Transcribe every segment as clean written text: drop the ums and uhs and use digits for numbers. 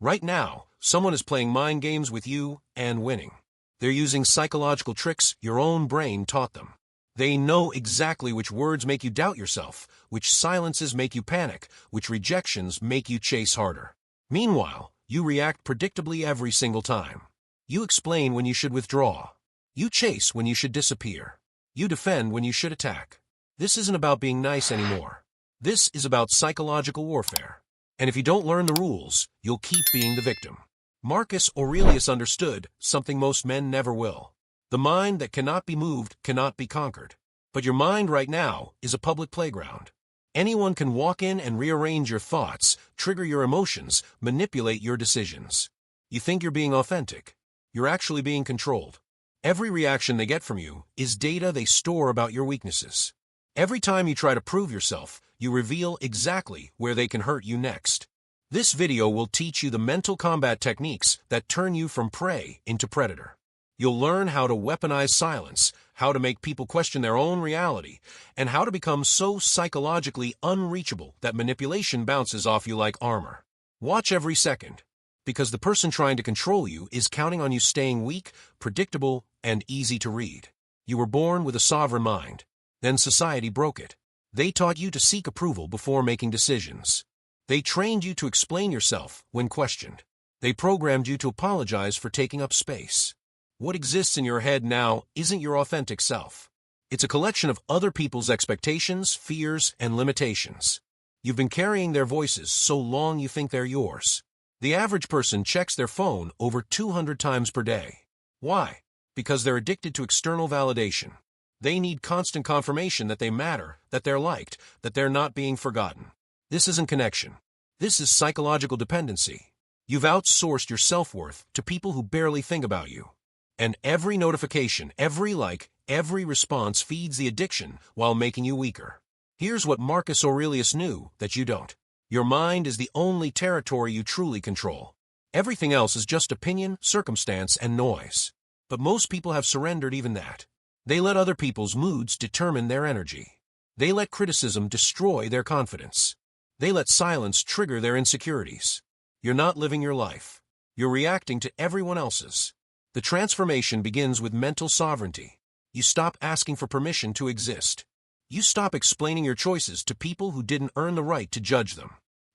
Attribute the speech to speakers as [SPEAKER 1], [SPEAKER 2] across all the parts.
[SPEAKER 1] Right now, someone is playing mind games with you and winning. They're using psychological tricks your own brain taught them. They know exactly which words make you doubt yourself, which silences make you panic, which rejections make you chase harder. Meanwhile, you react predictably every single time. You explain when you should withdraw. You chase when you should disappear. You defend when you should attack. This isn't about being nice anymore. This is about psychological warfare. And if you don't learn the rules, you'll keep being the victim. Marcus Aurelius understood something most men never will. The mind that cannot be moved cannot be conquered. But your mind right now is a public playground. Anyone can walk in and rearrange your thoughts, trigger your emotions, manipulate your decisions. You think you're being authentic. You're actually being controlled. Every reaction they get from you is data they store about your weaknesses. Every time you try to prove yourself, you reveal exactly where they can hurt you next. This video will teach you the mental combat techniques that turn you from prey into predator. You'll learn how to weaponize silence, how to make people question their own reality, and how to become so psychologically unreachable that manipulation bounces off you like armor. Watch every second, because the person trying to control you is counting on you staying weak, predictable, and easy to read. You were born with a sovereign mind. Then society broke it. They taught you to seek approval before making decisions. They trained you to explain yourself when questioned. They programmed you to apologize for taking up space. What exists in your head now isn't your authentic self. It's a collection of other people's expectations, fears, and limitations. You've been carrying their voices so long you think they're yours. The average person checks their phone over 200 times per day. Why? Because they're addicted to external validation. They need constant confirmation that they matter, that they're liked, that they're not being forgotten. This isn't connection. This is psychological dependency. You've outsourced your self-worth to people who barely think about you. And every notification, every like, every response feeds the addiction while making you weaker. Here's what Marcus Aurelius knew that you don't. Your mind is the only territory you truly control. Everything else is just opinion, circumstance, and noise. But most people have surrendered even that. They let other people's moods determine their energy. They let criticism destroy their confidence. They let silence trigger their insecurities. You're not living your life. You're reacting to everyone else's. The transformation begins with mental sovereignty. You stop asking for permission to exist. You stop explaining your choices to people who didn't earn the right to judge them.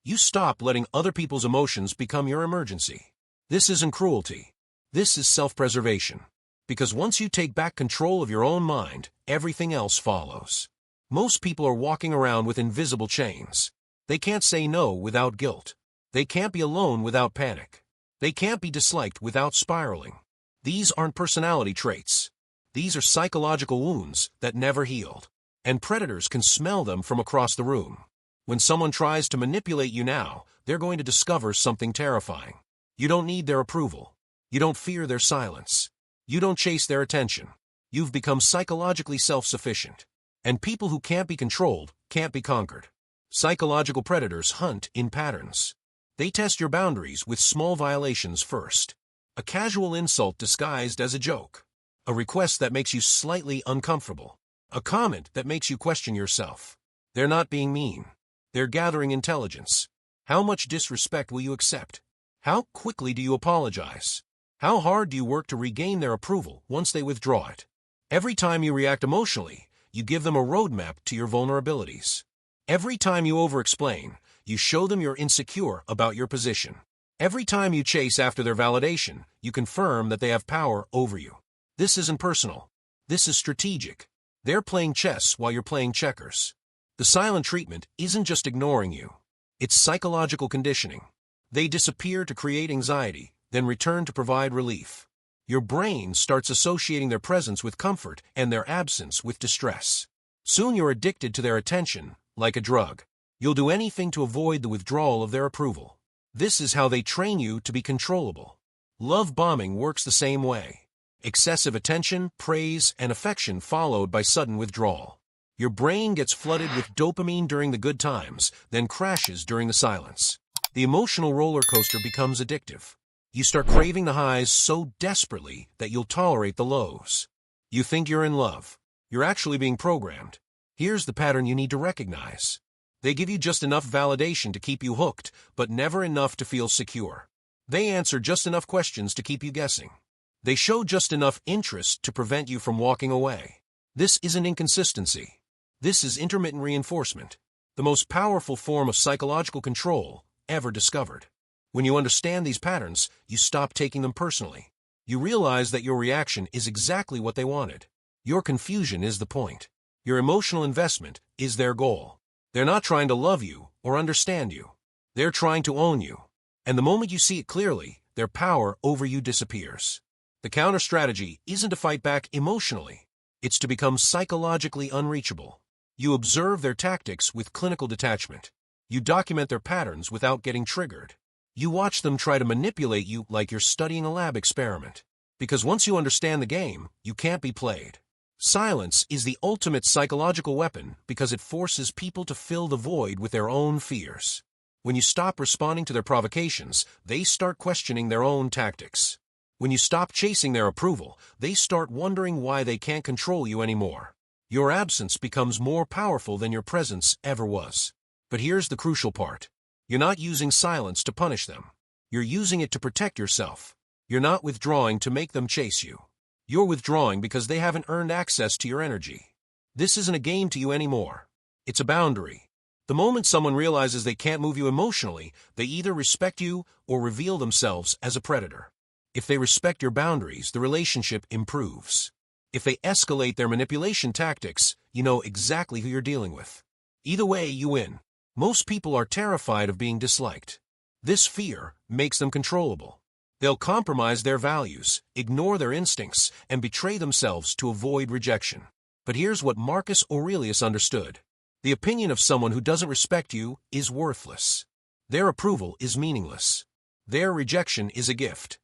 [SPEAKER 1] You stop letting other people's emotions become your emergency. This isn't cruelty. This is self-preservation. Because once you take back control of your own mind, everything else follows. Most people are walking around with invisible chains. They can't say no without guilt. They can't be alone without panic. They can't be disliked without spiraling. These aren't personality traits. These are psychological wounds that never healed. And predators can smell them from across the room. When someone tries to manipulate you now, they're going to discover something terrifying. You don't need their approval. You don't fear their silence. You don't chase their attention. You've become psychologically self-sufficient. And people who can't be controlled can't be conquered. Psychological predators hunt in patterns. They test your boundaries with small violations first. A casual insult disguised as a joke. A request that makes you slightly uncomfortable. A comment that makes you question yourself. They're not being mean. They're gathering intelligence. How much disrespect will you accept? How quickly do you apologize? How hard do you work to regain their approval once they withdraw it? Every time you react emotionally, you give them a roadmap to your vulnerabilities. Every time you over-explain, you show them you're insecure about your position. Every time you chase after their validation, you confirm that they have power over you. This isn't personal. This is strategic. They're playing chess while you're playing checkers. The silent treatment isn't just ignoring you. It's psychological conditioning. They disappear to create anxiety, then return to provide relief. Your brain starts associating their presence with comfort and their absence with distress. Soon you're addicted to their attention, like a drug. You'll do anything to avoid the withdrawal of their approval. This is how they train you to be controllable. Love bombing works the same way. Excessive attention, praise, and affection followed by sudden withdrawal. Your brain gets flooded with dopamine during the good times, then crashes during the silence. The emotional roller coaster becomes addictive. You start craving the highs so desperately that you'll tolerate the lows. You think you're in love. You're actually being programmed. Here's the pattern you need to recognize. They give you just enough validation to keep you hooked, but never enough to feel secure. They answer just enough questions to keep you guessing. They show just enough interest to prevent you from walking away. This isn't inconsistency. This is intermittent reinforcement, the most powerful form of psychological control ever discovered. When you understand these patterns, you stop taking them personally. You realize that your reaction is exactly what they wanted. Your confusion is the point. Your emotional investment is their goal. They're not trying to love you or understand you. They're trying to own you. And the moment you see it clearly, their power over you disappears. The counter strategy isn't to fight back emotionally. It's to become psychologically unreachable. You observe their tactics with clinical detachment. You document their patterns without getting triggered. You watch them try to manipulate you like you're studying a lab experiment. Because once you understand the game, you can't be played. Silence is the ultimate psychological weapon because it forces people to fill the void with their own fears. When you stop responding to their provocations, they start questioning their own tactics. When you stop chasing their approval, they start wondering why they can't control you anymore. Your absence becomes more powerful than your presence ever was. But here's the crucial part. You're not using silence to punish them. You're using it to protect yourself. You're not withdrawing to make them chase you. You're withdrawing because they haven't earned access to your energy. This isn't a game to you anymore. It's a boundary. The moment someone realizes they can't move you emotionally, they either respect you or reveal themselves as a predator. If they respect your boundaries, the relationship improves. If they escalate their manipulation tactics, you know exactly who you're dealing with. Either way, you win. Most people are terrified of being disliked. This fear makes them controllable. They'll compromise their values, ignore their instincts, and betray themselves to avoid rejection. But here's what Marcus Aurelius understood. The opinion of someone who doesn't respect you is worthless. Their approval is meaningless. Their rejection is a gift.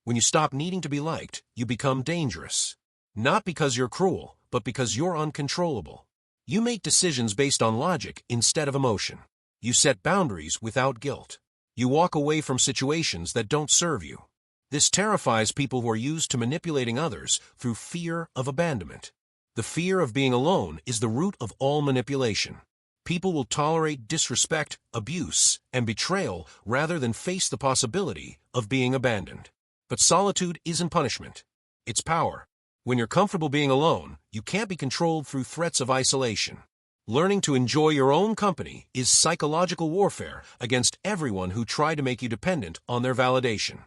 [SPEAKER 1] When you stop needing to be liked, you become dangerous. Not because you're cruel, but because you're uncontrollable. You make decisions based on logic instead of emotion. You set boundaries without guilt. You walk away from situations that don't serve you. This terrifies people who are used to manipulating others through fear of abandonment. The fear of being alone is the root of all manipulation. People will tolerate disrespect, abuse, and betrayal rather than face the possibility of being abandoned. But solitude isn't punishment. It's power. When you're comfortable being alone, you can't be controlled through threats of isolation. Learning to enjoy your own company is psychological warfare against everyone who tried to make you dependent on their validation.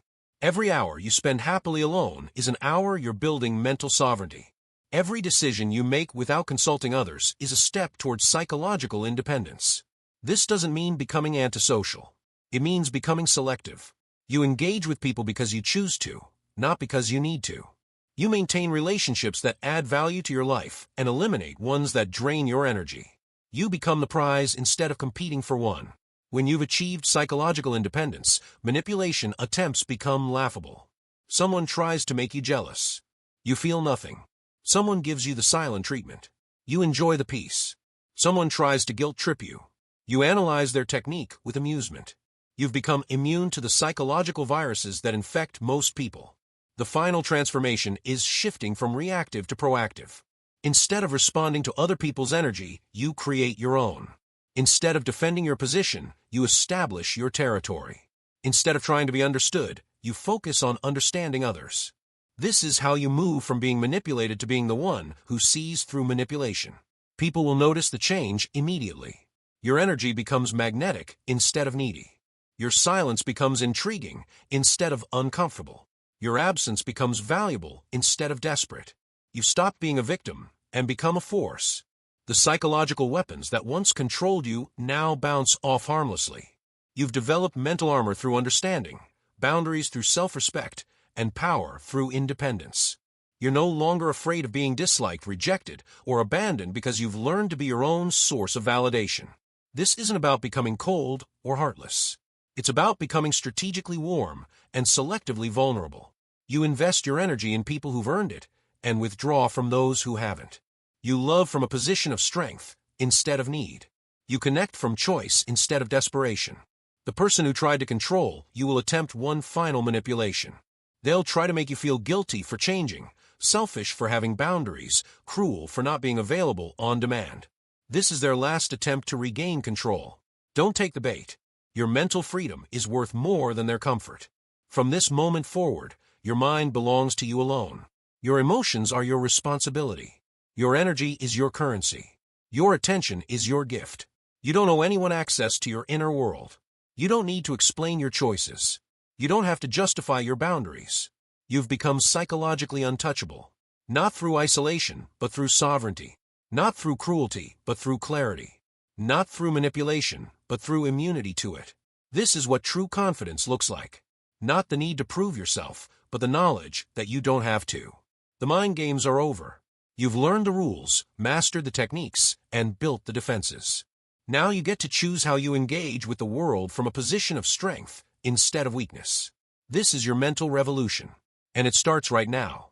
[SPEAKER 1] Every hour you spend happily alone is an hour you're building mental sovereignty. Every decision you make without consulting others is a step towards psychological independence. This doesn't mean becoming antisocial. It means becoming selective. You engage with people because you choose to, not because you need to. You maintain relationships that add value to your life and eliminate ones that drain your energy. You become the prize instead of competing for one. When you've achieved psychological independence, manipulation attempts become laughable. Someone tries to make you jealous. You feel nothing. Someone gives you the silent treatment. You enjoy the peace. Someone tries to guilt-trip you. You analyze their technique with amusement. You've become immune to the psychological viruses that infect most people. The final transformation is shifting from reactive to proactive. Instead of responding to other people's energy, you create your own. Instead of defending your position, you establish your territory. Instead of trying to be understood, you focus on understanding others. This is how you move from being manipulated to being the one who sees through manipulation. People will notice the change immediately. Your energy becomes magnetic instead of needy. Your silence becomes intriguing instead of uncomfortable. Your absence becomes valuable instead of desperate. You stop being a victim and become a force. The psychological weapons that once controlled you now bounce off harmlessly. You've developed mental armor through understanding, boundaries through self-respect, and power through independence. You're no longer afraid of being disliked, rejected, or abandoned because you've learned to be your own source of validation. This isn't about becoming cold or heartless. It's about becoming strategically warm and selectively vulnerable. You invest your energy in people who've earned it and withdraw from those who haven't. You love from a position of strength instead of need. You connect from choice instead of desperation. The person who tried to control you will attempt one final manipulation. They'll try to make you feel guilty for changing, selfish for having boundaries, cruel for not being available on demand. This is their last attempt to regain control. Don't take the bait. Your mental freedom is worth more than their comfort. From this moment forward, your mind belongs to you alone. Your emotions are your responsibility. Your energy is your currency. Your attention is your gift. You don't owe anyone access to your inner world. You don't need to explain your choices. You don't have to justify your boundaries. You've become psychologically untouchable. Not through isolation, but through sovereignty. Not through cruelty, but through clarity. Not through manipulation, but through immunity to it. This is what true confidence looks like. Not the need to prove yourself, but the knowledge that you don't have to. The mind games are over. You've learned the rules, mastered the techniques, and built the defenses. Now you get to choose how you engage with the world from a position of strength instead of weakness. This is your mental revolution, and it starts right now.